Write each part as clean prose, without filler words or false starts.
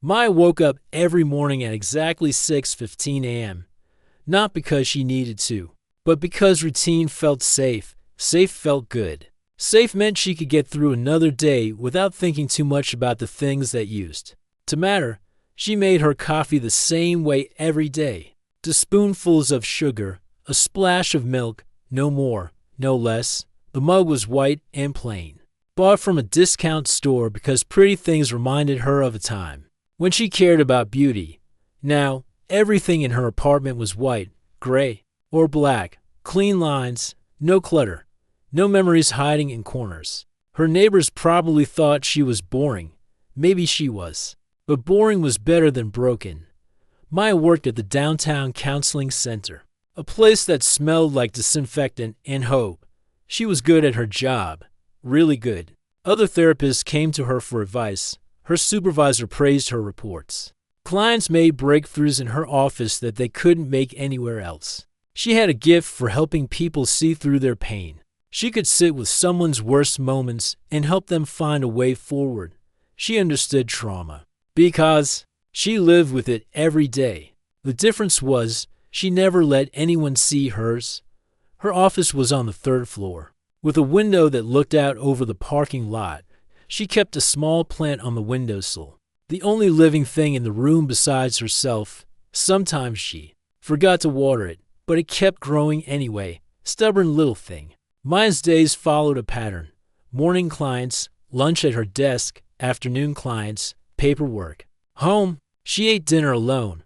Maya woke up every morning at exactly 6:15 a.m., not because she needed to, but because routine felt safe. Safe felt good. Safe meant she could get through another day without thinking too much about the things that used to matter. She made her coffee the same way every day. 2 spoonfuls of sugar, a splash of milk, no more, no less. The mug was white and plain. Bought from a discount store because pretty things reminded her of a time when she cared about beauty. Now, everything in her apartment was white, gray, or black. Clean lines, no clutter, no memories hiding in corners. Her neighbors probably thought she was boring. Maybe she was. But boring was better than broken. Maya worked at the downtown counseling center, a place that smelled like disinfectant and hope. She was good at her job, really good. Other therapists came to her for advice. Her supervisor praised her reports. Clients made breakthroughs in her office that they couldn't make anywhere else. She had a gift for helping people see through their pain. She could sit with someone's worst moments and help them find a way forward. She understood trauma because she lived with it every day. The difference was she never let anyone see hers. Her office was on the 3rd floor, with a window that looked out over the parking lot. She kept a small plant on the windowsill, the only living thing in the room besides herself. Sometimes she forgot to water it, but it kept growing anyway. Stubborn little thing. Maya's days followed a pattern. Morning clients, lunch at her desk, afternoon clients, paperwork. Home, she ate dinner alone,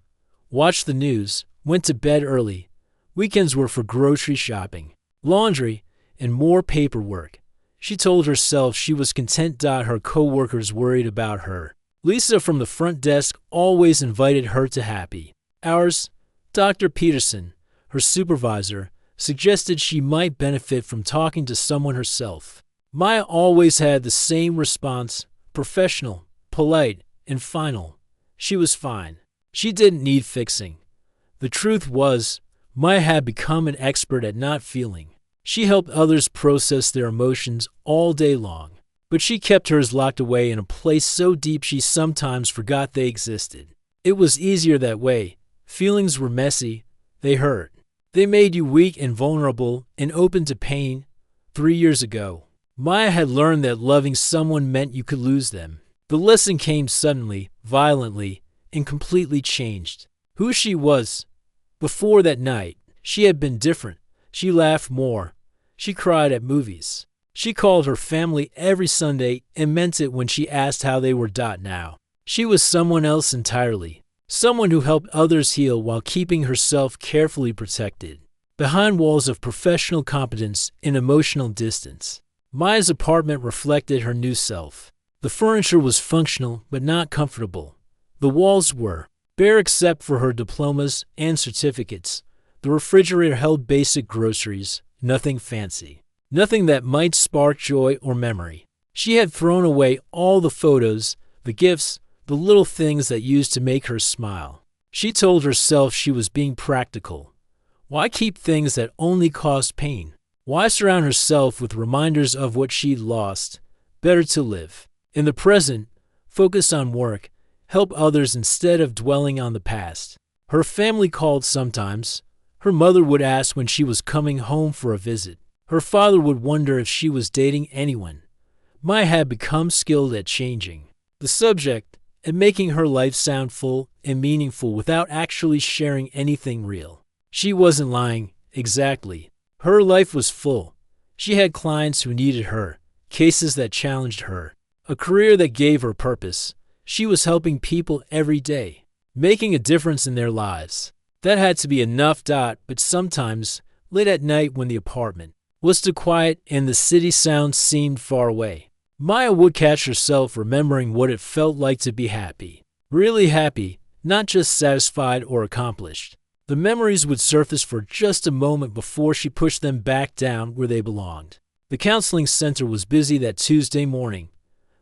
watched the news, went to bed early. Weekends were for grocery shopping, laundry, and more paperwork. She told herself she was content. Her coworkers worried about her. Lisa from the front desk always invited her to happy hours. Dr. Peterson, her supervisor, suggested she might benefit from talking to someone herself. Maya always had the same response: professional, polite, and final. She was fine. She didn't need fixing. The truth was, Maya had become an expert at not feeling. She helped others process their emotions all day long, but she kept hers locked away in a place so deep she sometimes forgot they existed. It was easier that way. Feelings were messy. They hurt. They made you weak and vulnerable and open to pain. 3 years ago, Maya had learned that loving someone meant you could lose them. The lesson came suddenly, violently, and completely changed who she was. Before that night, she had been different. She laughed more. She cried at movies. She called her family every Sunday and meant it when she asked how they were. Now, she was someone else entirely. Someone who helped others heal while keeping herself carefully protected, behind walls of professional competence and emotional distance. Maya's apartment reflected her new self. The furniture was functional but not comfortable. The walls were bare except for her diplomas and certificates. The refrigerator held basic groceries, nothing fancy, nothing that might spark joy or memory. She had thrown away all the photos, the gifts, the little things that used to make her smile. She told herself she was being practical. Why keep things that only caused pain? Why surround herself with reminders of what she'd lost? Better to live in the present, focus on work, help others instead of dwelling on the past. Her family called sometimes. Her mother would ask when she was coming home for a visit. Her father would wonder if she was dating anyone. Maya had become skilled at changing the subject and making her life sound full and meaningful without actually sharing anything real. She wasn't lying, exactly. Her life was full. She had clients who needed her, cases that challenged her, a career that gave her purpose. She was helping people every day, making a difference in their lives. That had to be enough. But sometimes, late at night when the apartment was too quiet and the city sounds seemed far away, Maya would catch herself remembering what it felt like to be happy. Really happy, not just satisfied or accomplished. The memories would surface for just a moment before she pushed them back down where they belonged. The counseling center was busy that Tuesday morning.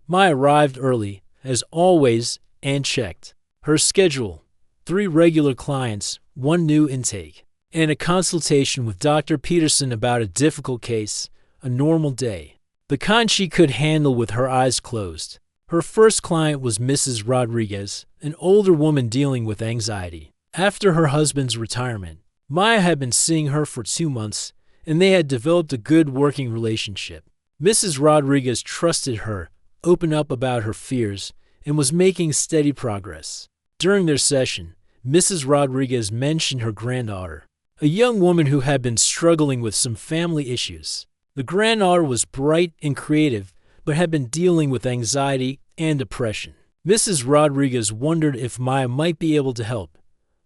Maya arrived early, as always, and checked her schedule. 3 regular clients, 1 new intake, and a consultation with Dr. Peterson about a difficult case, a normal day. The kind she could handle with her eyes closed. Her first client was Mrs. Rodriguez, an older woman dealing with anxiety. After her husband's retirement, Maya had been seeing her for 2 months, and they had developed a good working relationship. Mrs. Rodriguez trusted her, opened up about her fears, and was making steady progress. During their session, Mrs. Rodriguez mentioned her granddaughter, a young woman who had been struggling with some family issues. The granddaughter was bright and creative, but had been dealing with anxiety and depression. Mrs. Rodriguez wondered if Maya might be able to help.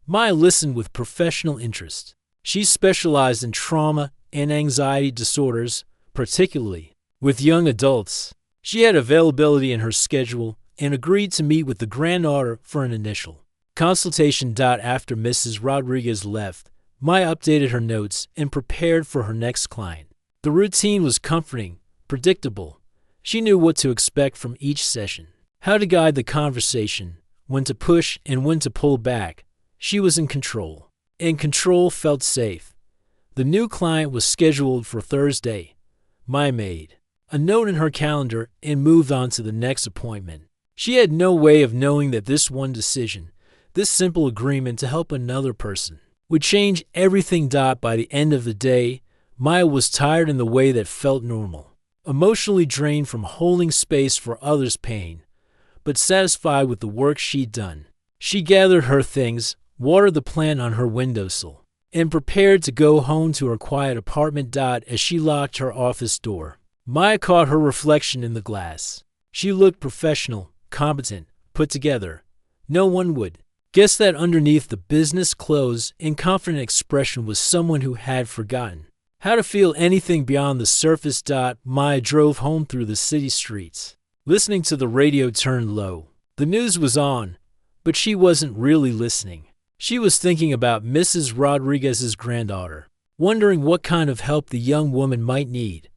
Maya listened with professional interest. She specialized in trauma and anxiety disorders, particularly with young adults. She had availability in her schedule and agreed to meet with the granddaughter for an initial consultation. After Mrs. Rodriguez left, Maya updated her notes and prepared for her next client. The routine was comforting, predictable. She knew what to expect from each session, how to guide the conversation, when to push and when to pull back. She was in control, and control felt safe. The new client was scheduled for Thursday. Maya made a note in her calendar and moved on to the next appointment. She had no way of knowing that this one decision, this simple agreement to help another person, would change everything. By the end of the day, Maya was tired in the way that felt normal, emotionally drained from holding space for others' pain, but satisfied with the work she'd done. She gathered her things, watered the plant on her windowsill, and prepared to go home to her quiet apartment. As she locked her office door, Maya caught her reflection in the glass. She looked professional, competent, put together. No one would guess that underneath the business clothes and confident expression was someone who had forgotten how to feel anything beyond the surface. Maya drove home through the city streets, listening to the radio turned low. The news was on, but she wasn't really listening. She was thinking about Mrs. Rodriguez's granddaughter, wondering what kind of help the young woman might need.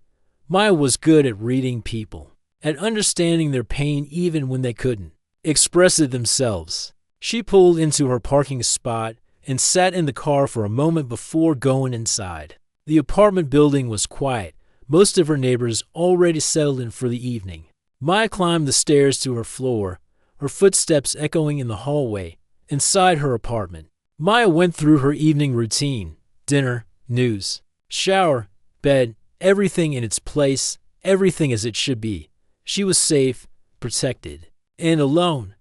Maya was good at reading people, at understanding their pain even when they couldn't express it themselves. She pulled into her parking spot and sat in the car for a moment before going inside. The apartment building was quiet, most of her neighbors already settled in for the evening. Maya climbed the stairs to her floor, her footsteps echoing in the hallway inside her apartment. Maya went through her evening routine: dinner, news, shower, bed, everything in its place, everything as it should be. She was safe, protected, and alone,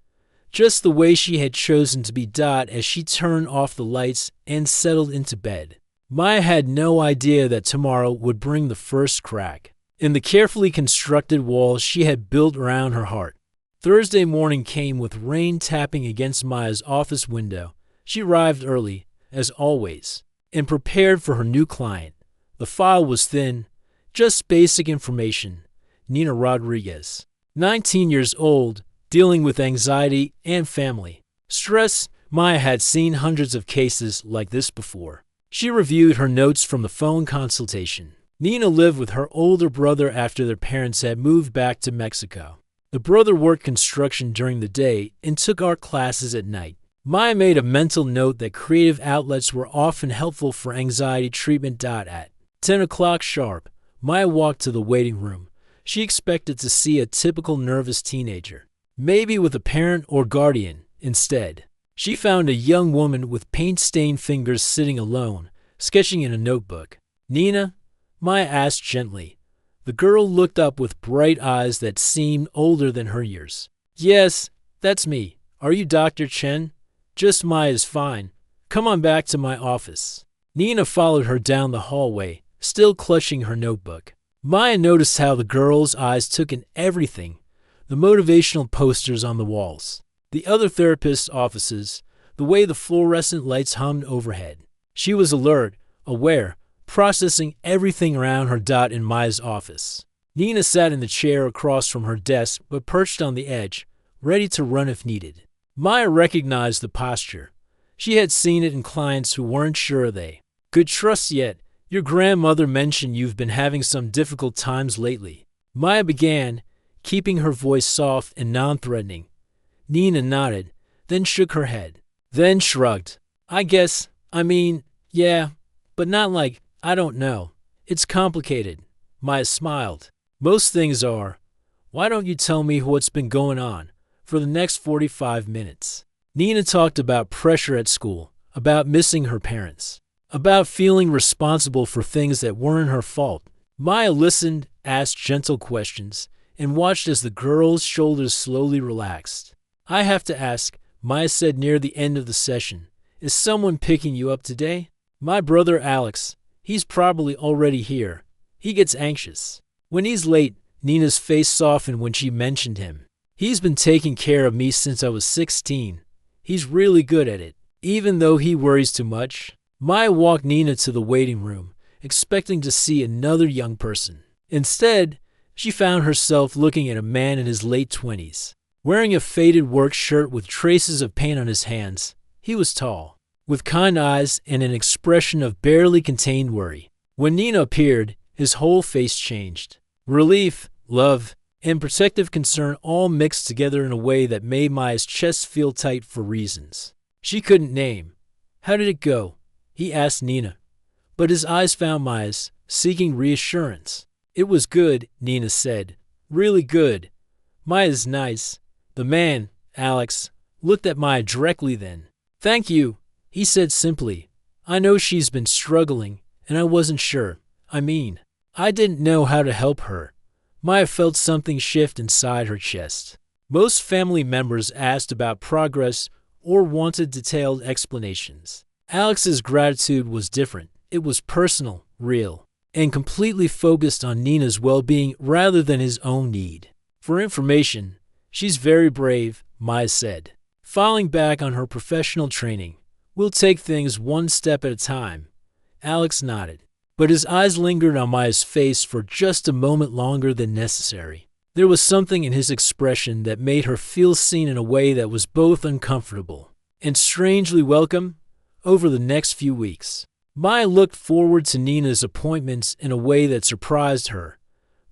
just the way she had chosen to be. As she turned off the lights and settled into bed, Maya had no idea that tomorrow would bring the first crack in the carefully constructed walls she had built around her heart. Thursday morning came with rain tapping against Maya's office window. She arrived early, as always, and prepared for her new client. The file was thin, just basic information. Nina Rodriguez, 19 years old, dealing with anxiety and family stress. Maya had seen hundreds of cases like this before. She reviewed her notes from the phone consultation. Nina lived with her older brother after their parents had moved back to Mexico. The brother worked construction during the day and took art classes at night. Maya made a mental note that creative outlets were often helpful for anxiety treatment. At 10 o'clock sharp, Maya walked to the waiting room. She expected to see a typical nervous teenager, maybe with a parent or guardian. Instead, she found a young woman with paint-stained fingers sitting alone, sketching in a notebook. "Nina?" Maya asked gently. The girl looked up with bright eyes that seemed older than her years. "Yes, that's me. Are you Dr. Chen?" "Just Maya's fine. Come on back to my office." Nina followed her down the hallway, still clutching her notebook. Maya noticed how the girl's eyes took in everything: the motivational posters on the walls, the other therapists' offices, the way the fluorescent lights hummed overhead. She was alert, aware, processing everything around her. In Maya's office, Nina sat in the chair across from her desk but perched on the edge, ready to run if needed. Maya recognized the posture. She had seen it in clients who weren't sure they could trust yet. "Your grandmother mentioned you've been having some difficult times lately." Maya began, keeping her voice soft and non-threatening. Nina nodded, then shook her head, then shrugged. I mean, yeah, but not like, I don't know. It's complicated." Maya smiled. "Most things are. Why don't you tell me what's been going on for the next 45 minutes? Nina talked about pressure at school, about missing her parents, about feeling responsible for things that weren't her fault. Maya listened, asked gentle questions, and watched as the girl's shoulders slowly relaxed. I have to ask, Maya said near the end of the session, is someone picking you up today? My brother Alex. He's probably already here. He gets anxious when he's late. Nina's face softened when she mentioned him. He's been taking care of me since I was 16. He's really good at it, even though he worries too much. Maya walked Nina to the waiting room, expecting to see another young person. Instead, she found herself looking at a man in his late 20s. Wearing a faded work shirt with traces of paint on his hands, he was tall, with kind eyes and an expression of barely contained worry. When Nina appeared, his whole face changed. Relief, love, and protective concern all mixed together in a way that made Maya's chest feel tight for reasons she couldn't name. How did it go? He asked Nina, but his eyes found Maya's, seeking reassurance. It was good, Nina said. Really good. Maya's nice. The man, Alex, looked at Maya directly then. Thank you, he said simply. I know she's been struggling, and I wasn't sure. I didn't know how to help her. Maya felt something shift inside her chest. Most family members asked about progress or wanted detailed explanations. Alex's gratitude was different. It was personal, real, and completely focused on Nina's well-being rather than his own need for information. She's very brave, Maya said, falling back on her professional training. We'll take things one step at a time. Alex nodded, but his eyes lingered on Maya's face for just a moment longer than necessary. There was something in his expression that made her feel seen in a way that was both uncomfortable and strangely welcome. Over the next few weeks, Maya looked forward to Nina's appointments in a way that surprised her.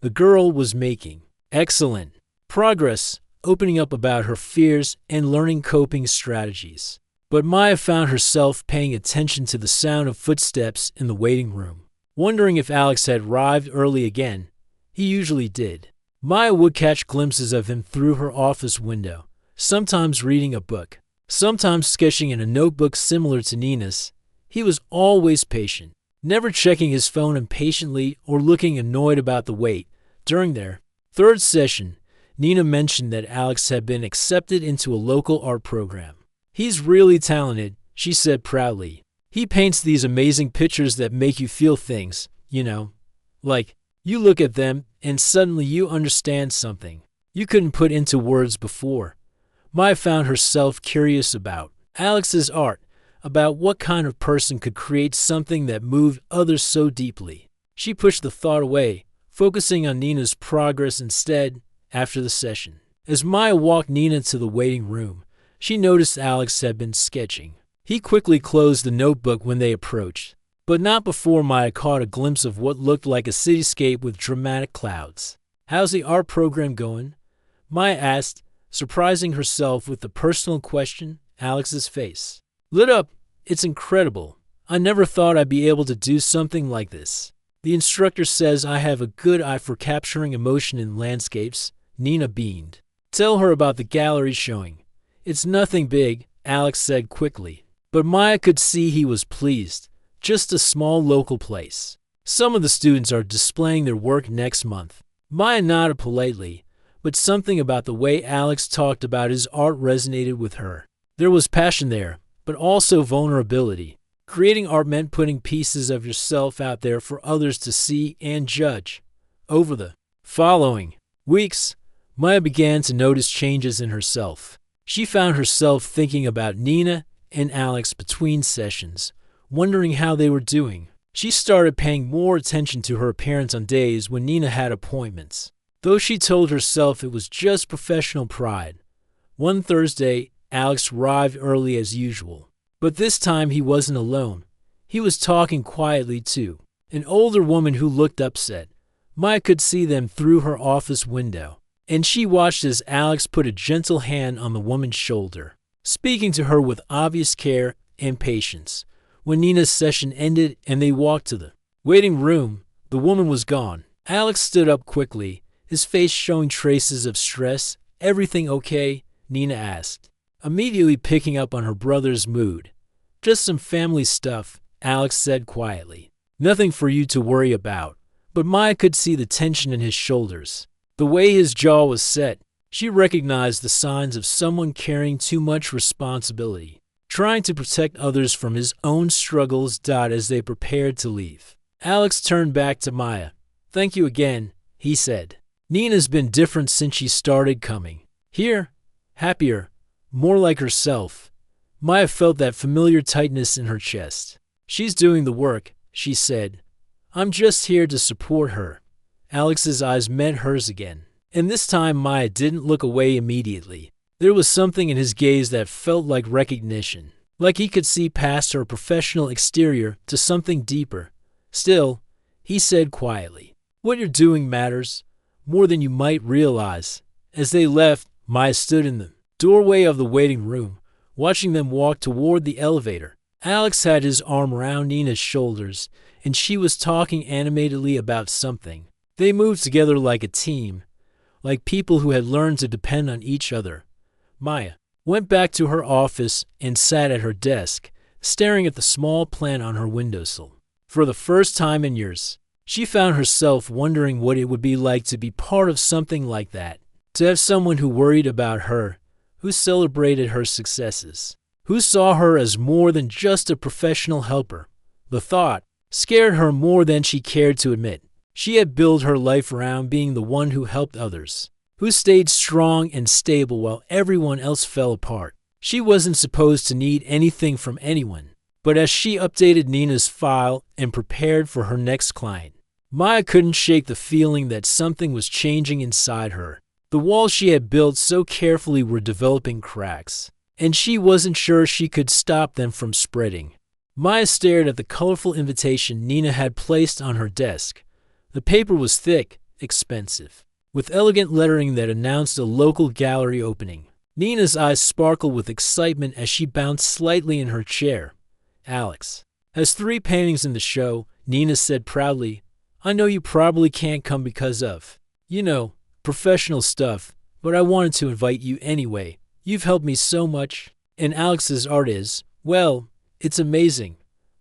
The girl was making excellent progress, opening up about her fears and learning coping strategies. But Maya found herself paying attention to the sound of footsteps in the waiting room, wondering if Alex had arrived early again. He usually did. Maya would catch glimpses of him through her office window, sometimes reading a book, sometimes sketching in a notebook similar to Nina's. He was always patient, never checking his phone impatiently or looking annoyed about the wait. During their third session, Nina mentioned that Alex had been accepted into a local art program. He's really talented, she said proudly. He paints these amazing pictures that make you feel things, like you look at them and suddenly you understand something you couldn't put into words before. Maya found herself curious about Alex's art, about what kind of person could create something that moved others so deeply. She pushed the thought away, focusing on Nina's progress instead. After the session, as Maya walked Nina to the waiting room, she noticed Alex had been sketching. He quickly closed the notebook when they approached, but not before Maya caught a glimpse of what looked like a cityscape with dramatic clouds. How's the art program going? Maya asked, surprising herself with the personal question. Alex's face lit up. It's incredible. I never thought I'd be able to do something like this. The instructor says I have a good eye for capturing emotion in landscapes. Nina beamed. Tell her about the gallery showing. It's nothing big, Alex said quickly. But Maya could see he was pleased. Just a small local place. Some of the students are displaying their work next month. Maya nodded politely, but something about the way Alex talked about his art resonated with her. There was passion there, but also vulnerability. Creating art meant putting pieces of yourself out there for others to see and judge. Over the following weeks, Maya began to notice changes in herself. She found herself thinking about Nina and Alex between sessions, wondering how they were doing. She started paying more attention to her appearance on days when Nina had appointments, though she told herself it was just professional pride. One Thursday, Alex arrived early as usual, but this time he wasn't alone. He was talking quietly too. An older woman who looked upset. Maya could see them through her office window, and she watched as Alex put a gentle hand on the woman's shoulder, speaking to her with obvious care and patience. When Nina's session ended and they walked to the waiting room, the woman was gone. Alex stood up quickly, his face showing traces of stress. "Everything okay?" Nina asked, immediately picking up on her brother's mood. "Just some family stuff," Alex said quietly. "Nothing for you to worry about." But Maya could see the tension in his shoulders. The way his jaw was set, she recognized the signs of someone carrying too much responsibility, trying to protect others from his own struggles. As they prepared to leave, Alex turned back to Maya. "Thank you again," he said. "Nina's been different since she started coming here. Happier, more like herself." Maya felt that familiar tightness in her chest. "She's doing the work," she said. "I'm just here to support her." Alex's eyes met hers again, and this time Maya didn't look away immediately. There was something in his gaze that felt like recognition, like he could see past her professional exterior to something deeper. "Still," he said quietly, "what you're doing matters, more than you might realize." As they left, Maya stood in the doorway of the waiting room, watching them walk toward the elevator. Alex had his arm around Nina's shoulders, and she was talking animatedly about something. They moved together like a team, like people who had learned to depend on each other. Maya went back to her office and sat at her desk, staring at the small plant on her windowsill. For the first time in years, she found herself wondering what it would be like to be part of something like that, to have someone who worried about her, who celebrated her successes, who saw her as more than just a professional helper. The thought scared her more than she cared to admit. She had built her life around being the one who helped others, who stayed strong and stable while everyone else fell apart. She wasn't supposed to need anything from anyone. But as she updated Nina's file and prepared for her next client, Maya couldn't shake the feeling that something was changing inside her. The walls she had built so carefully were developing cracks, and she wasn't sure she could stop them from spreading. Maya stared at the colorful invitation Nina had placed on her desk. The paper was thick, expensive, with elegant lettering that announced a local gallery opening. Nina's eyes sparkled with excitement as she bounced slightly in her chair. "Alex has 3 paintings in the show," Nina said proudly. "I know you probably can't come because of, professional stuff, but I wanted to invite you anyway. You've helped me so much, and Alex's art is, well, it's amazing."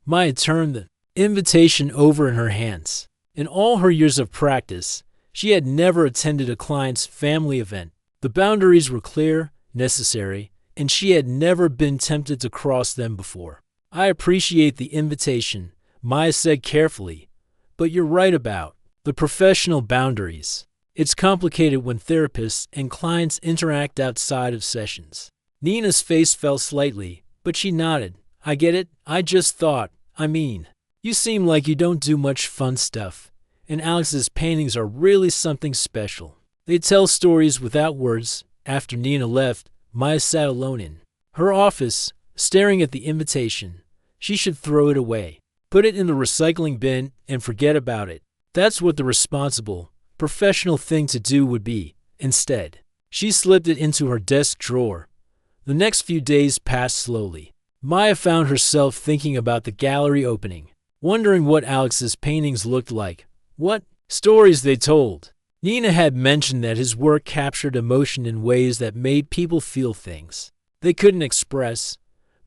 Maya turned the invitation over in her hands. In all her years of practice, she had never attended a client's family event. The boundaries were clear, necessary, and she had never been tempted to cross them before. "I appreciate the invitation," Maya said carefully, "but you're right about the professional boundaries. It's complicated when therapists and clients interact outside of sessions." Nina's face fell slightly, but she nodded. "I get it. I just thought, you seem like you don't do much fun stuff, and Alex's paintings are really something special. They tell stories without words." After Nina left, Maya sat alone in her office, staring at the invitation. She should throw it away, put it in the recycling bin, and forget about it. That's what the responsible, professional thing to do would be. Instead, she slipped it into her desk drawer. The next few days passed slowly. Maya found herself thinking about the gallery opening, wondering what Alex's paintings looked like, what stories they told. Nina had mentioned that his work captured emotion in ways that made people feel things they couldn't express.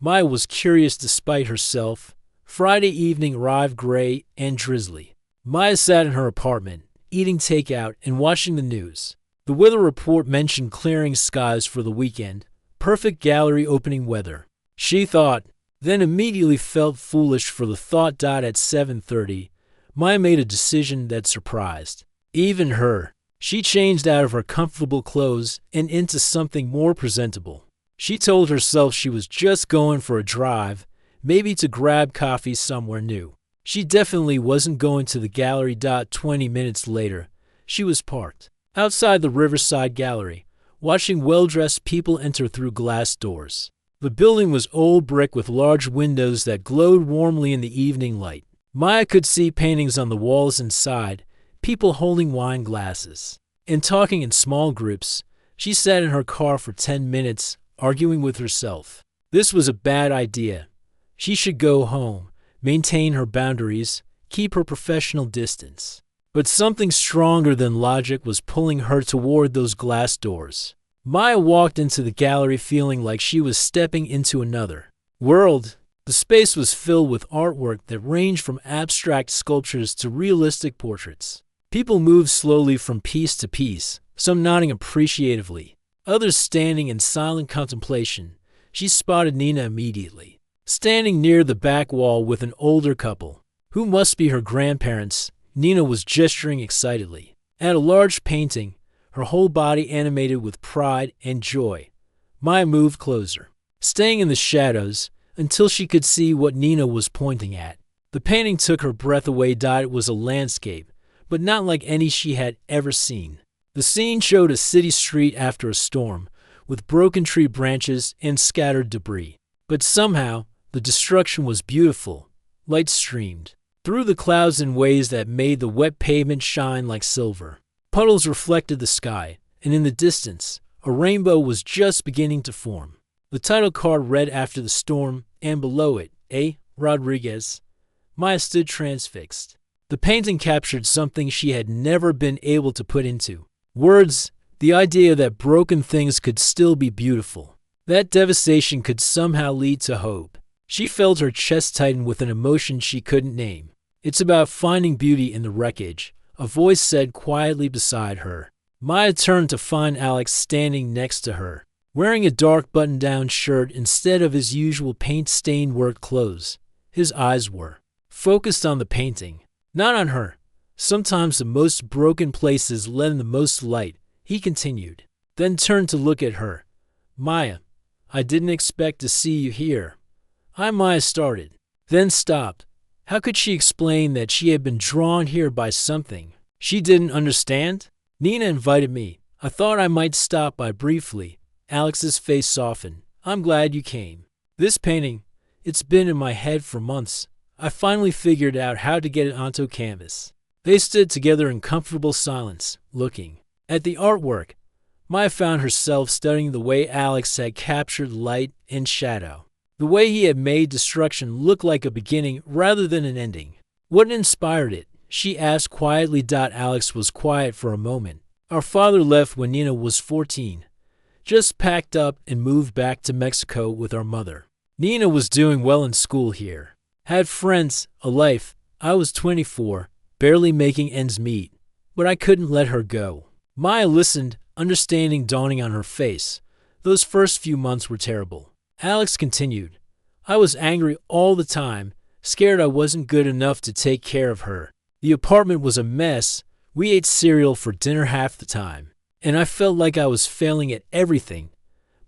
Maya was curious despite herself. Friday evening arrived gray and drizzly. Maya sat in her apartment, eating takeout and watching the news. The weather report mentioned clearing skies for the weekend, perfect gallery opening weather. She thought, then immediately felt foolish for the thought. At 7:30, Maya made a decision that surprised even her. She changed out of her comfortable clothes and into something more presentable. She told herself she was just going for a drive, maybe to grab coffee somewhere new. She definitely wasn't going to the gallery. 20 minutes later, she was parked outside the Riverside Gallery, watching well-dressed people enter through glass doors. The building was old brick with large windows that glowed warmly in the evening light. Maya could see paintings on the walls inside, people holding wine glasses and talking in small groups. She sat in her car for 10 minutes, arguing with herself. This was a bad idea. She should go home, maintain her boundaries, keep her professional distance. But something stronger than logic was pulling her toward those glass doors. Maya walked into the gallery feeling like she was stepping into another world. The space was filled with artwork that ranged from abstract sculptures to realistic portraits. People moved slowly from piece to piece, some nodding appreciatively, others standing in silent contemplation. She spotted Nina immediately, standing near the back wall with an older couple, who must be her grandparents. Nina was gesturing excitedly at a large painting, her whole body animated with pride and joy. Maya moved closer, staying in the shadows until she could see what Nina was pointing at. The painting took her breath away. It was a landscape, but not like any she had ever seen. The scene showed a city street after a storm, with broken tree branches and scattered debris. But somehow, the destruction was beautiful. Light streamed through the clouds in ways that made the wet pavement shine like silver. Puddles reflected the sky, and in the distance, a rainbow was just beginning to form. The title card read after the storm, and below it, A. Rodriguez. Maya stood transfixed. The painting captured something she had never been able to put into words, the idea that broken things could still be beautiful. That devastation could somehow lead to hope. She felt her chest tighten with an emotion she couldn't name. It's about finding beauty in the wreckage, a voice said quietly beside her. Maya turned to find Alex standing next to her, wearing a dark button-down shirt instead of his usual paint-stained work clothes. His eyes were focused on the painting, not on her. Sometimes the most broken places lend the most light, he continued, then turned to look at her. Maya, I didn't expect to see you here. Maya started, then stopped. How could she explain that she had been drawn here by something she didn't understand? Nina invited me. I thought I might stop by briefly. Alex's face softened. I'm glad you came. This painting, it's been in my head for months. I finally figured out how to get it onto canvas. They stood together in comfortable silence, looking at the artwork. Maya found herself studying the way Alex had captured light and shadow, the way he had made destruction look like a beginning rather than an ending. What inspired it? She asked quietly. Alex was quiet for a moment. Our father left when Nina was 14. Just packed up and moved back to Mexico with our mother. Nina was doing well in school here. Had friends, a life. I was 24, barely making ends meet. But I couldn't let her go. Maya listened, understanding dawning on her face. Those first few months were terrible. Alex continued. I was angry all the time, scared I wasn't good enough to take care of her. The apartment was a mess. We ate cereal for dinner half the time, and I felt like I was failing at everything.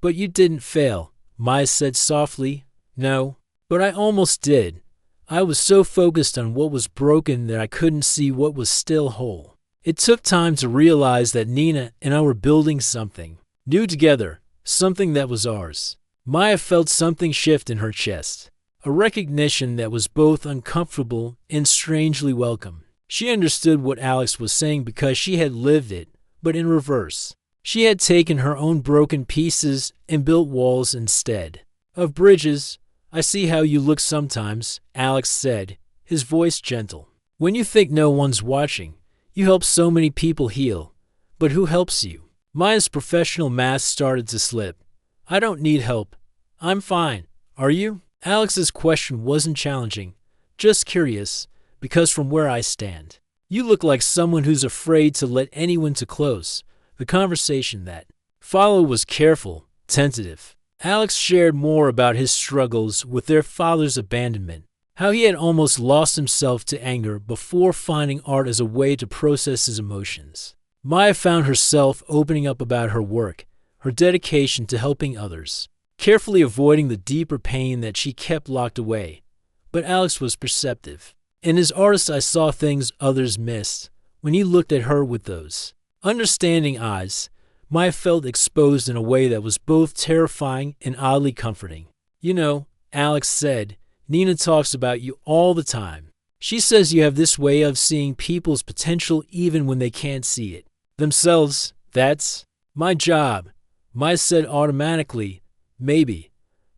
But you didn't fail, Maya said softly. No, but I almost did. I was so focused on what was broken that I couldn't see what was still whole. It took time to realize that Nina and I were building something new together, something that was ours. Maya felt something shift in her chest, a recognition that was both uncomfortable and strangely welcome. She understood what Alex was saying because she had lived it, but in reverse. She had taken her own broken pieces and built walls instead of bridges. I see how you look sometimes, Alex said, his voice gentle. When you think no one's watching, you help so many people heal. But who helps you? Maya's professional mask started to slip. I don't need help. I'm fine. Are you? Alex's question wasn't challenging, just curious, because from where I stand, you look like someone who's afraid to let anyone too close. The conversation that followed was careful, tentative. Alex shared more about his struggles with their father's abandonment, how he had almost lost himself to anger before finding art as a way to process his emotions. Maya found herself opening up about her work, her dedication to helping others, carefully avoiding the deeper pain that she kept locked away. But Alex was perceptive. In his artist, I saw things others missed. When he looked at her with those understanding eyes, Maya felt exposed in a way that was both terrifying and oddly comforting. You know, Alex said, Nina talks about you all the time. She says you have this way of seeing people's potential even when they can't see it themselves. That's my job. Maya said automatically, maybe.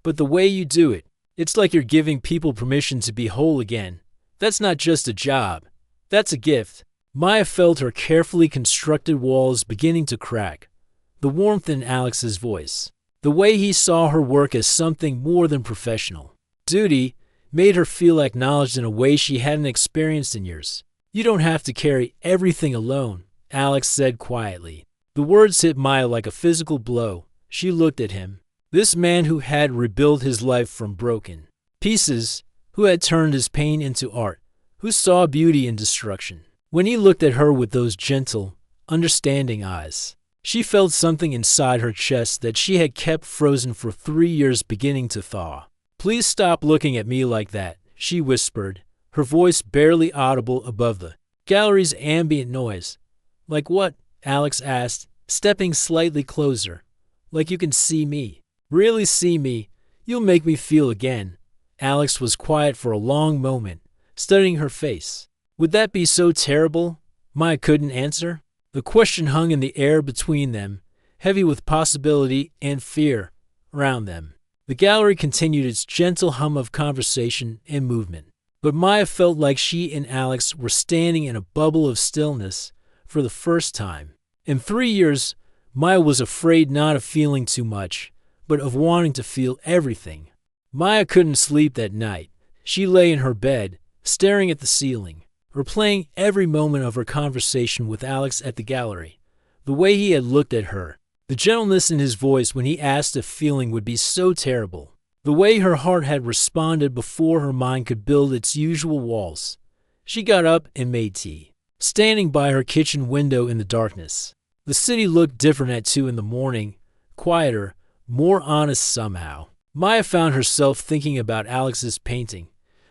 But the way you do it, it's like you're giving people permission to be whole again. That's not just a job. That's a gift. Maya felt her carefully constructed walls beginning to crack, the warmth in Alex's voice, the way he saw her work as something more than professional. Duty made her feel acknowledged in a way she hadn't experienced in years. "You don't have to carry everything alone," Alex said quietly. The words hit Maya like a physical blow. She looked at him. This man who had rebuilt his life from broken pieces, who had turned his pain into art, who saw beauty in destruction. When he looked at her with those gentle, understanding eyes, she felt something inside her chest that she had kept frozen for 3 years beginning to thaw. "Please stop looking at me like that," she whispered, her voice barely audible above the gallery's ambient noise. "Like what?" Alex asked, stepping slightly closer. "Like you can see me." "Really see me? You'll make me feel again." Alex was quiet for a long moment, studying her face. "Would that be so terrible?" Maya couldn't answer. The question hung in the air between them, heavy with possibility and fear around them. The gallery continued its gentle hum of conversation and movement, but Maya felt like she and Alex were standing in a bubble of stillness for the first time. In 3 years, Maya was afraid not of feeling too much, but of wanting to feel everything. Maya couldn't sleep that night. She lay in her bed, staring at the ceiling, replaying every moment of her conversation with Alex at the gallery. The way he had looked at her, the gentleness in his voice when he asked if feeling would be so terrible, the way her heart had responded before her mind could build its usual walls. She got up and made tea, standing by her kitchen window in the darkness. The city looked different at 2 in the morning, quieter, more honest somehow. Maya found herself thinking about Alex's painting,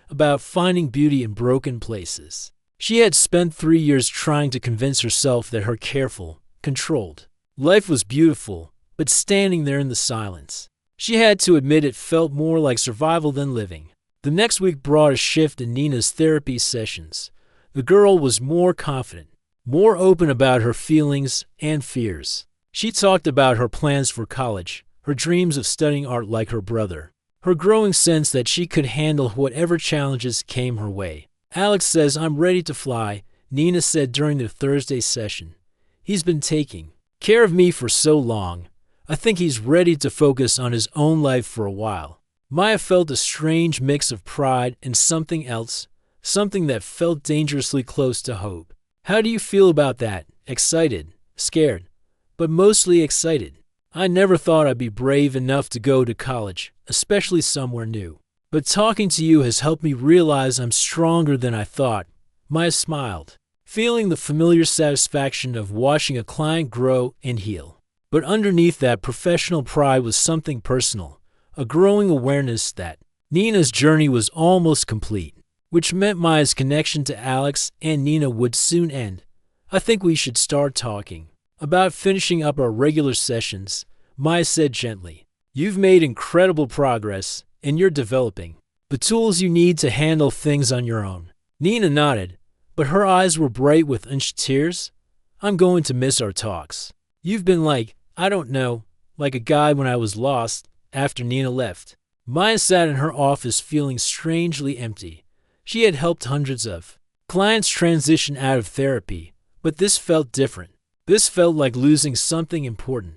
about finding beauty in broken places. She had spent 3 years trying to convince herself that her careful, controlled life was beautiful, but standing there in the silence, she had to admit it felt more like survival than living. The next week brought a shift in Nina's therapy sessions. The girl was more confident, more open about her feelings and fears. She talked about her plans for college, her dreams of studying art like her brother, her growing sense that she could handle whatever challenges came her way. "Alex says I'm ready to fly," Nina said during the Thursday session. "He's been taking care of me for so long. I think he's ready to focus on his own life for a while." Maya felt a strange mix of pride and something else, something that felt dangerously close to hope. "How do you feel about that?" "Excited, scared, but mostly excited. I never thought I'd be brave enough to go to college, especially somewhere new. But talking to you has helped me realize I'm stronger than I thought." Maya smiled, feeling the familiar satisfaction of watching a client grow and heal. But underneath that professional pride was something personal, a growing awareness that Nina's journey was almost complete, which meant Maya's connection to Alex and Nina would soon end. "I think we should start talking about finishing up our regular sessions," Maya said gently. "You've made incredible progress, and you're developing the tools you need to handle things on your own." Nina nodded, but her eyes were bright with tears. "I'm going to miss our talks. You've been like, I don't know, like a guide when I was lost." After Nina left, Maya sat in her office feeling strangely empty. She had helped hundreds of clients transition out of therapy, but this felt different. This felt like losing something important,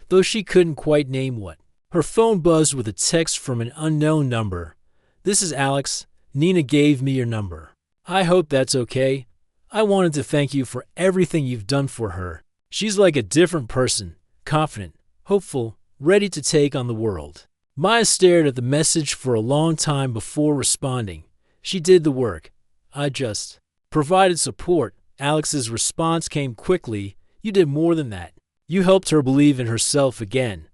though she couldn't quite name what. Her phone buzzed with a text from an unknown number. "This is Alex. Nina gave me your number. I hope that's okay. I wanted to thank you for everything you've done for her. She's like a different person, confident, hopeful, ready to take on the world." Maya stared at the message for a long time before responding. "She did the work. I just provided support." Alex's response came quickly. "You did more than that. You helped her believe in herself again.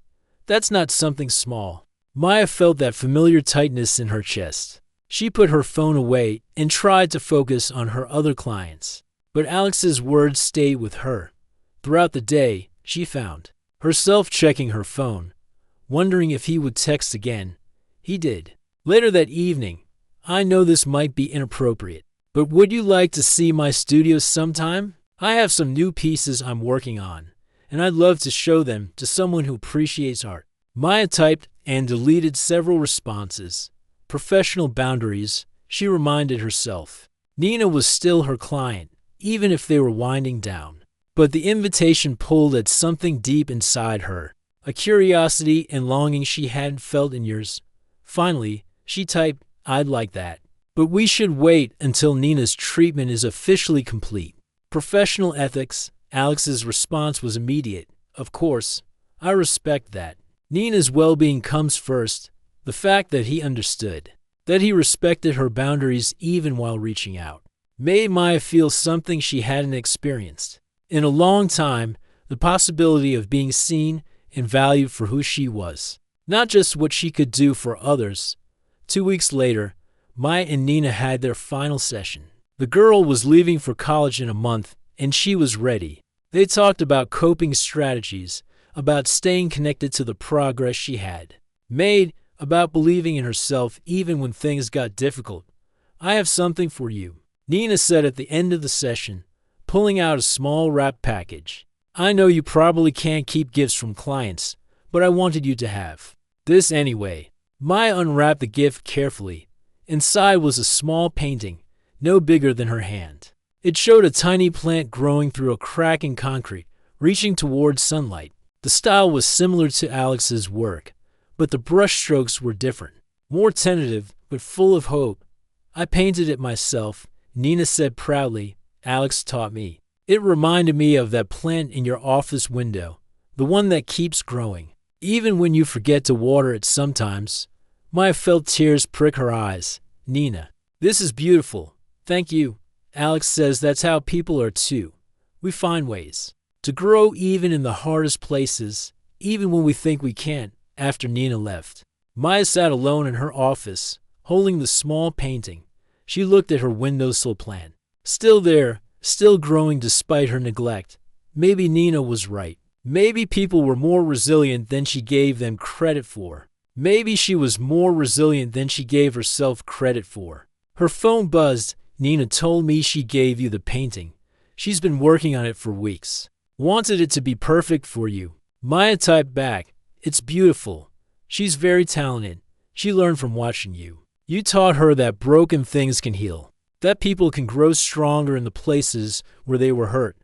That's not something small." Maya felt that familiar tightness in her chest. She put her phone away and tried to focus on her other clients. But Alex's words stayed with her. Throughout the day, she found herself checking her phone, wondering if he would text again. He did. Later that evening, "I know this might be inappropriate, but would you like to see my studio sometime? I have some new pieces I'm working on, and I'd love to show them to someone who appreciates art." Maya typed and deleted several responses. Professional boundaries, she reminded herself. Nina was still her client, even if they were winding down. But the invitation pulled at something deep inside her, a curiosity and longing she hadn't felt in years. Finally, she typed, "I'd like that. But we should wait until Nina's treatment is officially complete." Professional ethics. Alex's response was immediate. "Of course, I respect that. Nina's well-being comes first." The fact that he understood, that he respected her boundaries even while reaching out, made Maya feel something she hadn't experienced in a long time, the possibility of being seen and valued for who she was, not just what she could do for others. 2 weeks later, Maya and Nina had their final session. The girl was leaving for college in a month, and she was ready. They talked about coping strategies, about staying connected to the progress she had made, about believing in herself even when things got difficult. "I have something for you," Nina said at the end of the session, pulling out a small wrapped package. "I know you probably can't keep gifts from clients, but I wanted you to have this anyway." Maya unwrapped the gift carefully. Inside was a small painting, no bigger than her hand. It showed a tiny plant growing through a crack in concrete, reaching towards sunlight. The style was similar to Alex's work, but the brushstrokes were different, more tentative, but full of hope. "I painted it myself," Nina said proudly. "Alex taught me. It reminded me of that plant in your office window, the one that keeps growing, even when you forget to water it sometimes." Maya felt tears prick her eyes. "Nina, this is beautiful. Thank you." Alex says that's how people are too. We find ways to grow even in the hardest places, even when we think we can't. After Nina left, Maya sat alone in her office, holding the small painting. She looked at her windowsill plant. Still there, still growing despite her neglect. Maybe Nina was right. Maybe people were more resilient than she gave them credit for. Maybe she was more resilient than she gave herself credit for. Her phone buzzed. "Nina told me she gave you the painting. She's been working on it for weeks. Wanted it to be perfect for you." Maya typed back, "It's beautiful. She's very talented. She learned from watching you. You taught her that broken things can heal, that people can grow stronger in the places where they were hurt."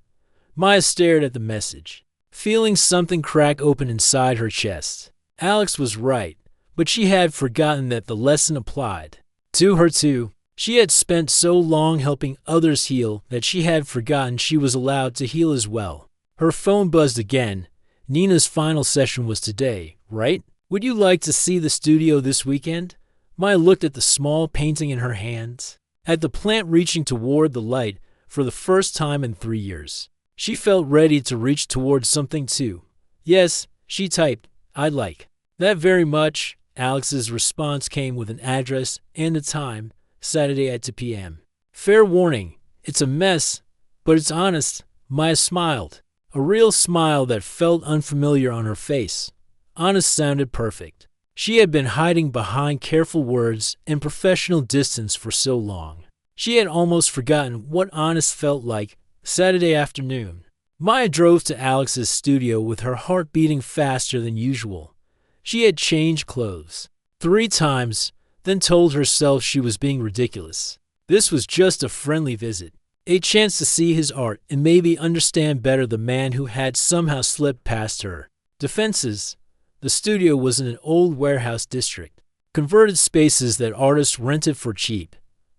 Maya stared at the message, feeling something crack open inside her chest. Alex was right, but she had forgotten that the lesson applied to her too. She had spent so long helping others heal that she had forgotten she was allowed to heal as well. Her phone buzzed again. Nina's final session was today, right? "Would you like to see the studio this weekend?" Maya looked at the small painting in her hands, at the plant reaching toward the light for the first time in 3 years. She felt ready to reach towards something too. "Yes," she typed, "I'd like that very much." Alex's response came with an address and a time, Saturday at 2 p.m. "Fair warning, it's a mess, but it's honest." Maya smiled, a real smile that felt unfamiliar on her face. Honest sounded perfect. She had been hiding behind careful words and professional distance for so long. She had almost forgotten what honest felt like. Saturday afternoon, Maya drove to Alex's studio with her heart beating faster than usual. She had changed clothes 3 times, then told herself she was being ridiculous. This was just a friendly visit, a chance to see his art and maybe understand better the man who had somehow slipped past her defenses. The studio was in an old warehouse district, converted spaces that artists rented for cheap.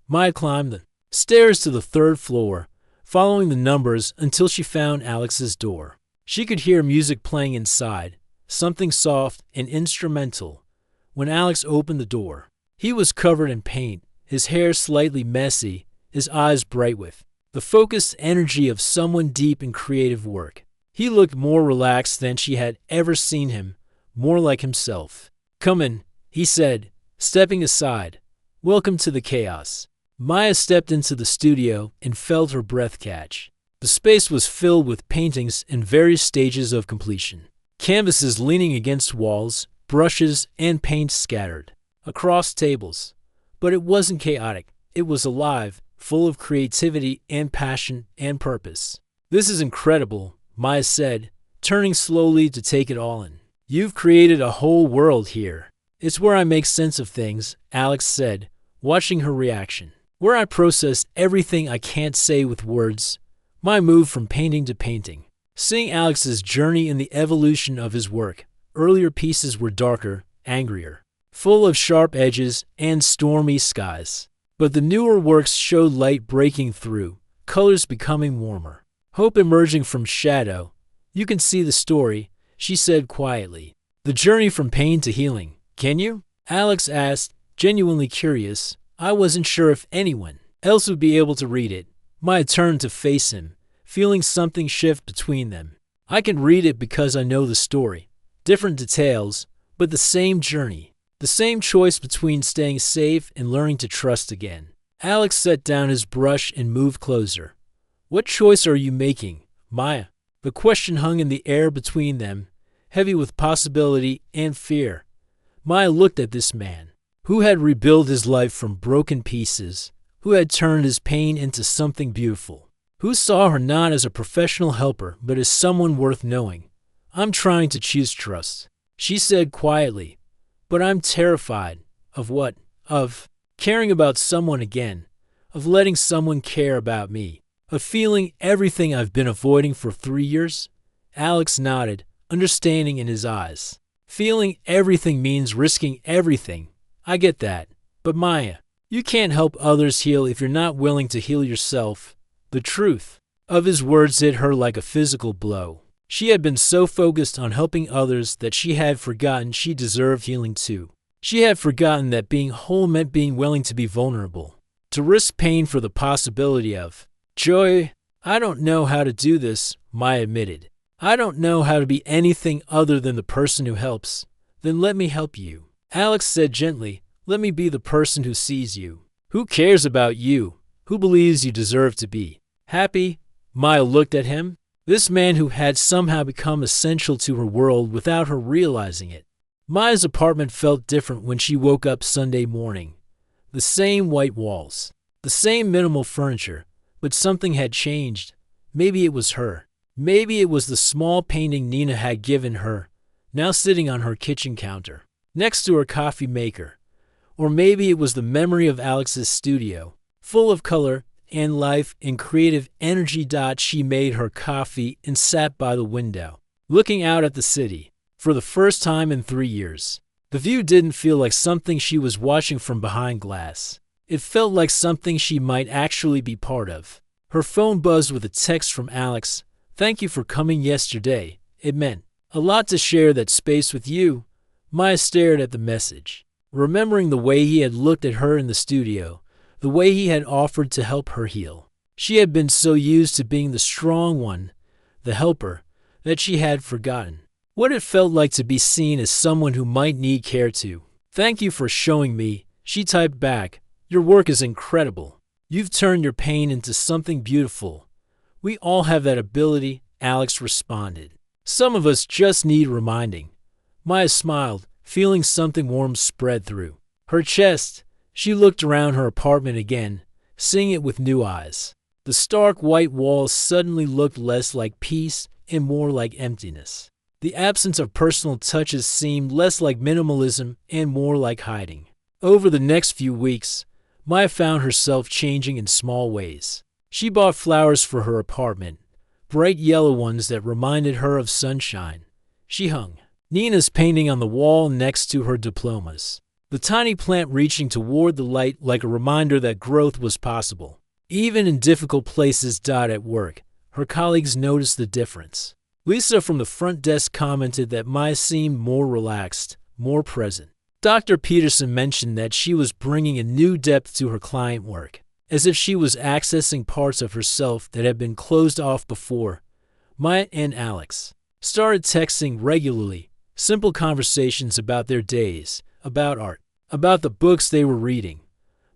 Maya climbed the stairs to the 3rd floor, following the numbers until she found Alex's door. She could hear music playing inside, something soft and instrumental. When Alex opened the door, he was covered in paint, his hair slightly messy, his eyes bright with the focused energy of someone deep in creative work. He looked more relaxed than she had ever seen him, more like himself. "Come in," he said, stepping aside. "Welcome to the chaos." Maya stepped into the studio and felt her breath catch. The space was filled with paintings in various stages of completion. Canvases leaning against walls, brushes and paint scattered across tables. But it wasn't chaotic. It was alive, full of creativity and passion and purpose. "This is incredible," Maya said, turning slowly to take it all in. "You've created a whole world here." "It's where I make sense of things," Alex said, watching her reaction. "Where I process everything I can't say with words." Maya moved from painting to painting, seeing Alex's journey in the evolution of his work. Earlier pieces were darker, angrier, full of sharp edges and stormy skies. But the newer works showed light breaking through, colors becoming warmer, hope emerging from shadow. You can see the story, she said quietly. The journey from pain to healing, can you? Alex asked, genuinely curious. I wasn't sure if anyone else would be able to read it. Maya turned to face him, feeling something shift between them. I can read it because I know the story. Different details, but the same journey. The same choice between staying safe and learning to trust again. Alex set down his brush and moved closer. What choice are you making, Maya? The question hung in the air between them, heavy with possibility and fear. Maya looked at this man, who had rebuilt his life from broken pieces, who had turned his pain into something beautiful, who saw her not as a professional helper but as someone worth knowing. I'm trying to choose trust, she said quietly, but I'm terrified. Of what? Of caring about someone again, of letting someone care about me, of feeling everything I've been avoiding for 3 years? Alex nodded, understanding in his eyes. Feeling everything means risking everything. I get that. But Maya, you can't help others heal if you're not willing to heal yourself. The truth of his words hit her like a physical blow. She had been so focused on helping others that she had forgotten she deserved healing too. She had forgotten that being whole meant being willing to be vulnerable, to risk pain for the possibility of joy. I don't know how to do this, Maya admitted. I don't know how to be anything other than the person who helps. Then let me help you. Alex said gently, let me be the person who sees you, who cares about you, who believes you deserve to be happy. Maya looked at him, this man who had somehow become essential to her world without her realizing it. Maya's apartment felt different when she woke up Sunday morning. The same white walls, the same minimal furniture, but something had changed. Maybe it was her. Maybe it was the small painting Nina had given her, now sitting on her kitchen counter, next to her coffee maker. Or maybe it was the memory of Alex's studio, full of color and life and creative energy. She made her coffee and sat by the window, looking out at the city. For the first time in 3 years, the view didn't feel like something she was watching from behind glass. It felt like something she might actually be part of. Her phone buzzed with a text from Alex. Thank you for coming yesterday. It meant a lot to share that space with you. Maya stared at the message, remembering the way he had looked at her in the studio, the way he had offered to help her heal. She had been so used to being the strong one, the helper, that she had forgotten what it felt like to be seen as someone who might need care too. Thank you for showing me, she typed back. Your work is incredible. You've turned your pain into something beautiful. We all have that ability, Alex responded. Some of us just need reminding. Maya smiled, feeling something warm spread through her chest. She looked around her apartment again, seeing it with new eyes. The stark white walls suddenly looked less like peace and more like emptiness. The absence of personal touches seemed less like minimalism and more like hiding. Over the next few weeks, Maya found herself changing in small ways. She bought flowers for her apartment, bright yellow ones that reminded her of sunshine. She hung Nina's painting on the wall next to her diplomas, the tiny plant reaching toward the light like a reminder that growth was possible. Even in difficult places. At work, her colleagues noticed the difference. Lisa from the front desk commented that Maya seemed more relaxed, more present. Dr. Peterson mentioned that she was bringing a new depth to her client work, as if she was accessing parts of herself that had been closed off before. Maya and Alex started texting regularly, simple conversations about their days, about art, about the books they were reading.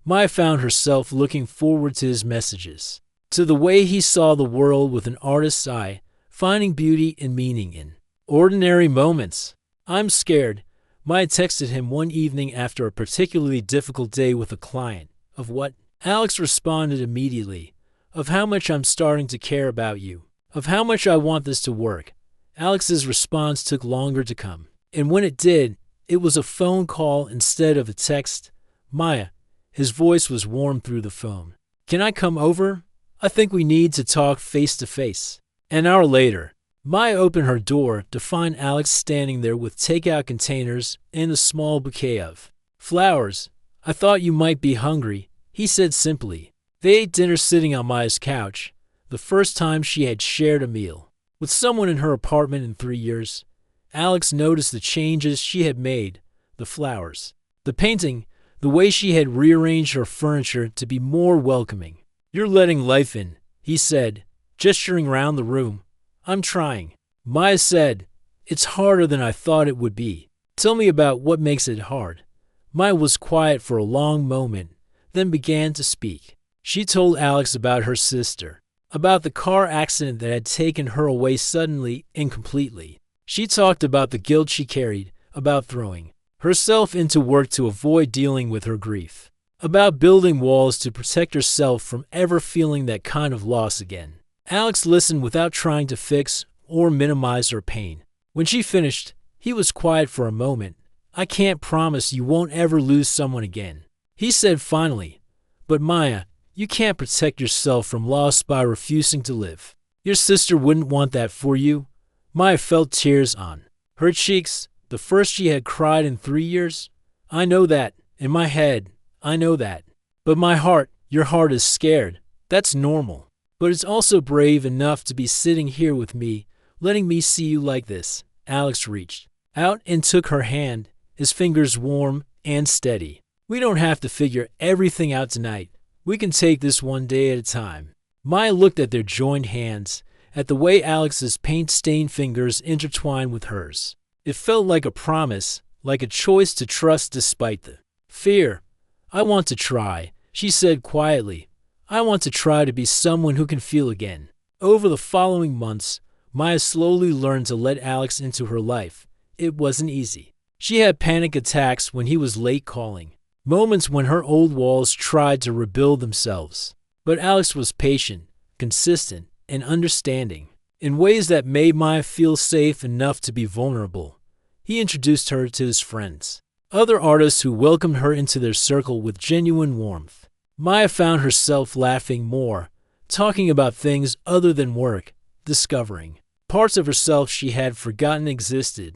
Maya found herself looking forward to his messages, to the way he saw the world with an artist's eye, finding beauty and meaning in ordinary moments. I'm scared, Maya texted him one evening after a particularly difficult day with a client. Of what? Alex responded immediately. Of how much I'm starting to care about you. Of how much I want this to work. Alex's response took longer to come. And when it did, it was a phone call instead of a text. Maya. His voice was warm through the phone. Can I come over? I think we need to talk face to face. An hour later, Maya opened her door to find Alex standing there with takeout containers and a small bouquet of flowers. I thought you might be hungry, he said simply. They ate dinner sitting on Maya's couch, the first time she had shared a meal with someone in her apartment in 3 years. Alex noticed the changes she had made, the flowers, the painting, the way she had rearranged her furniture to be more welcoming. You're letting life in, he said, gesturing around the room. I'm trying. Maya said, it's harder than I thought it would be. Tell me about what makes it hard. Maya was quiet for a long moment, then began to speak. She told Alex about her sister, about the car accident that had taken her away suddenly and completely. She talked about the guilt she carried, about throwing herself into work to avoid dealing with her grief, about building walls to protect herself from ever feeling that kind of loss again. Alex listened without trying to fix or minimize her pain. When she finished, he was quiet for a moment. I can't promise you won't ever lose someone again, he said finally. But Maya, you can't protect yourself from loss by refusing to live. Your sister wouldn't want that for you. Maya felt tears on her cheeks, the first she had cried in 3 years. I know that. In my head, I know that. But my heart, your heart is scared. That's normal. But it's also brave enough to be sitting here with me, letting me see you like this. Alex reached out and took her hand, his fingers warm and steady. We don't have to figure everything out tonight. We can take this one day at a time. Maya looked at their joined hands, at the way Alex's paint-stained fingers intertwined with hers. It felt like a promise, like a choice to trust despite the fear. I want to try, she said quietly. I want to try to be someone who can feel again. Over the following months, Maya slowly learned to let Alex into her life. It wasn't easy. She had panic attacks when he was late calling, moments when her old walls tried to rebuild themselves. But Alex was patient, consistent, and understanding, in ways that made Maya feel safe enough to be vulnerable. He introduced her to his friends, other artists who welcomed her into their circle with genuine warmth. Maya found herself laughing more, talking about things other than work, discovering parts of herself she had forgotten existed.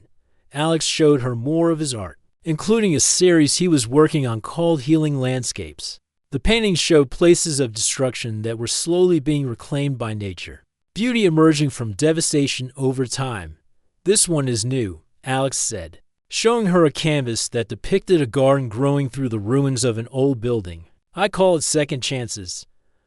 Alex showed her more of his art, including a series he was working on called Healing Landscapes. The paintings showed places of destruction that were slowly being reclaimed by nature, beauty emerging from devastation over time. This one is new, Alex said, showing her a canvas that depicted a garden growing through the ruins of an old building. I call it Second Chances.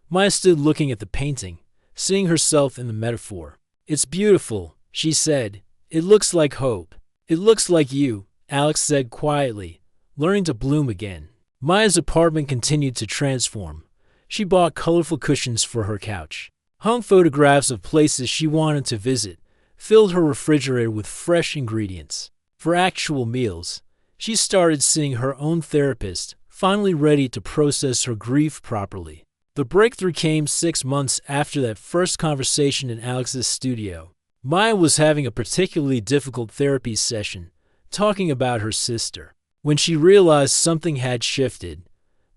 Maya stood looking at the painting, seeing herself in the metaphor. It's beautiful, she said. It looks like hope. It looks like you, Alex said quietly, learning to bloom again. Maya's apartment continued to transform. She bought colorful cushions for her couch, hung photographs of places she wanted to visit, filled her refrigerator with fresh ingredients for actual meals. She started seeing her own therapist, finally ready to process her grief properly. The breakthrough came 6 months after that first conversation in Alex's studio. Maya was having a particularly difficult therapy session, talking about her sister. When she realized something had shifted,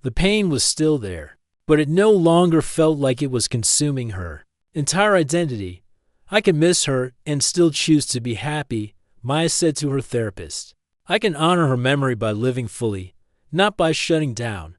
the pain was still there, but it no longer felt like it was consuming her entire identity. I can miss her and still choose to be happy, Maya said to her therapist. I can honor her memory by living fully, not by shutting down.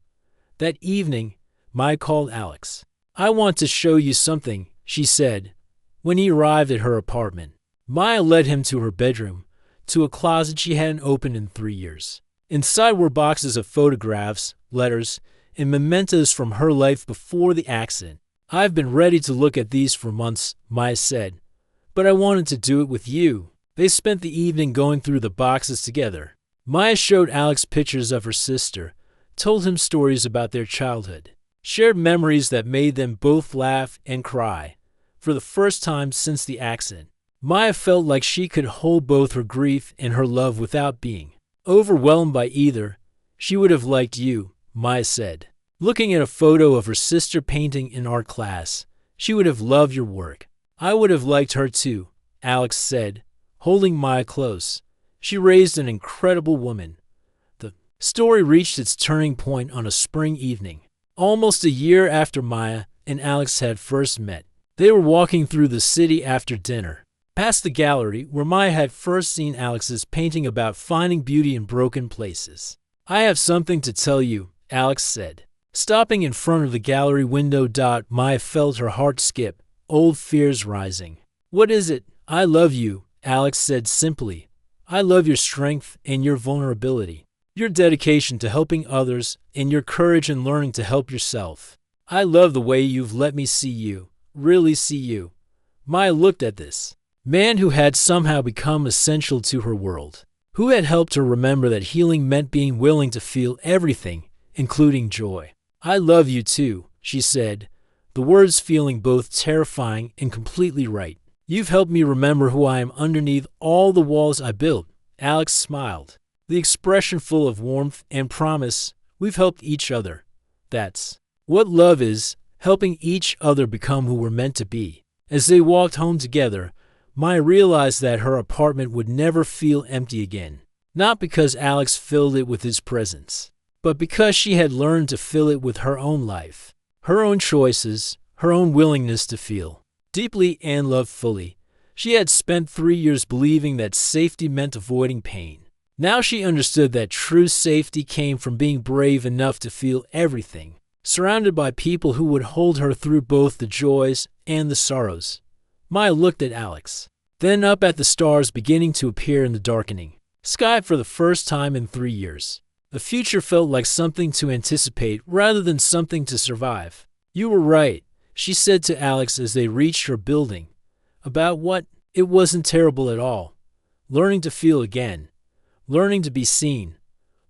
That evening, Maya called Alex. I want to show you something, she said, when he arrived at her apartment. Maya led him to her bedroom, to a closet she hadn't opened in 3 years. Inside were boxes of photographs, letters, and mementos from her life before the accident. I've been ready to look at these for months, Maya said, but I wanted to do it with you. They spent the evening going through the boxes together. Maya showed Alex pictures of her sister, told him stories about their childhood, shared memories that made them both laugh and cry. For the first time since the accident, Maya felt like she could hold both her grief and her love without being overwhelmed by either. She would have liked you, Maya said, looking at a photo of her sister painting in art class. She would have loved your work. I would have liked her too, Alex said, holding Maya close. She raised an incredible woman. The story reached its turning point on a spring evening. Almost a year after Maya, and Alex had first met. They were walking through the city after dinner, past the gallery where Maya had first seen Alex's painting about finding beauty in broken places. "I have something to tell you," Alex said. Stopping in front of the gallery window, Maya felt her heart skip, old fears rising. "What is it?" "I love you," Alex said simply. "I love your strength and your vulnerability, your dedication to helping others, and your courage in learning to help yourself. I love the way you've let me see you, really see you." Maya looked at this man who had somehow become essential to her world, who had helped her remember that healing meant being willing to feel everything, including joy. "I love you too," she said, the words feeling both terrifying and completely right. "You've helped me remember who I am underneath all the walls I built." Alex smiled, the expression full of warmth and promise. "We've helped each other. That's what love is, helping each other become who we're meant to be." As they walked home together, Maya realized that her apartment would never feel empty again. Not because Alex filled it with his presence, but because she had learned to fill it with her own life, her own choices, her own willingness to feel deeply and love fully. She had spent 3 years believing that safety meant avoiding pain. Now she understood that true safety came from being brave enough to feel everything, surrounded by people who would hold her through both the joys and the sorrows. Maya looked at Alex, then up at the stars beginning to appear in the darkening sky for the first time in 3 years. The future felt like something to anticipate rather than something to survive. "You were right," she said to Alex as they reached her building. "About what?" "It wasn't terrible at all. Learning to feel again. Learning to be seen.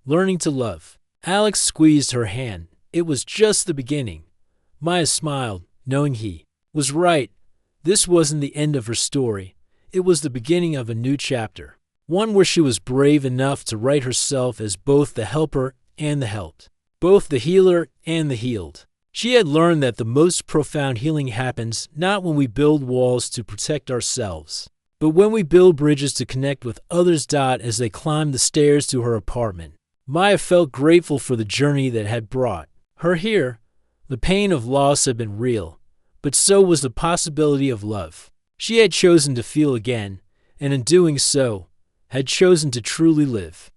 Learning to love." Alex squeezed her hand. It was just the beginning. Maya smiled, knowing he was right. This wasn't the end of her story. It was the beginning of a new chapter. One where she was brave enough to write herself as both the helper and the helped, both the healer and the healed. She had learned that the most profound healing happens not when we build walls to protect ourselves, but when we build bridges to connect with others. As they climbed the stairs to her apartment, Maya felt grateful for the journey that had brought her here. The pain of loss had been real, but so was the possibility of love. She had chosen to feel again, and in doing so, had chosen to truly live.